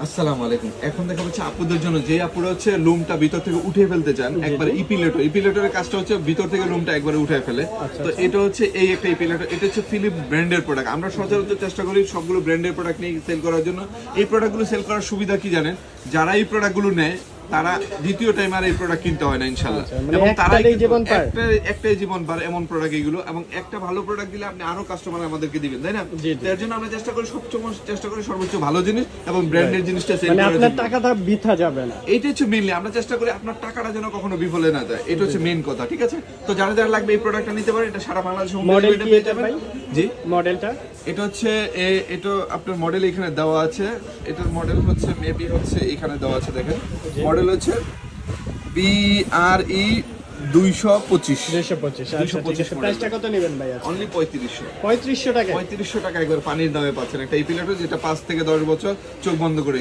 আসসালামু আলাইকুম। এখন দেখা হচ্ছে আপুদের জন্য, যে আপুরা হচ্ছে লোমটা ভিতর থেকে উঠে ফেলতে চান, একবার ইপিলেটরের কাজটা হচ্ছে ভিতর থেকে লোমটা একবারে উঠে ফেলে। তো এটা হচ্ছে এই একটা ইপিলেটর, এটা হচ্ছে ফিলিপ ব্র্যান্ডের প্রোডাক্ট। আমরা সচরাচর চেষ্টা করি সবগুলো ব্র্যান্ডের প্রোডাক্ট নিয়ে সেল করার জন্য। এই প্রোডাক্টগুলো সেল করার সুবিধা কি জানেন? যারা এই প্রোডাক্টগুলো নেয় তারা দ্বিতীয় টাইম আর এই প্রোডাক্ট কিনতে হয় না ইনশাআল্লাহ। এবং তারা একটাই জীবন পার এমন প্রোডাক্ট এগুলো, এবং একটা ভালো প্রোডাক্ট দিলে আপনি আরো কাস্টমার আমাদেরকে দিবেন, তাই না? এর জন্য আমরা চেষ্টা করি সর্বোচ্চ ভালো জিনিস এবং ব্র্যান্ডের জিনিসটা সেল করার জন্য। আপনার টাকাটা বৃথা যাবে না, এইটা হচ্ছে মেইনলি আমরা চেষ্টা করি আপনার টাকাটা যেন কখনো বিফলে না যায়, এটা হচ্ছে মেইন কথা। ঠিক আছে, তো যারা যারা লাগবে এই প্রোডাক্টটা নিতে পারে। এটা সারা বাংলাদেশ হোম ডেলিভারি পেয়ে যাবেন। জি, মডেলটা এটা হচ্ছে এটা আপনার মডেল এখানে দেওয়া আছে। এটার মডেল হচ্ছে মেবি হচ্ছে এখানে দেওয়া আছে, দেখেন মডেল হচ্ছে BRE 225 প্রাইসটা কত নেবেন ভাই? অনলি 3500 টাকা। 3500 টাকা একবার পানির দামে পাচ্ছেন একটা ইপিলেটর, যেটা 5 থেকে 10 বছর চোখ বন্ধ করে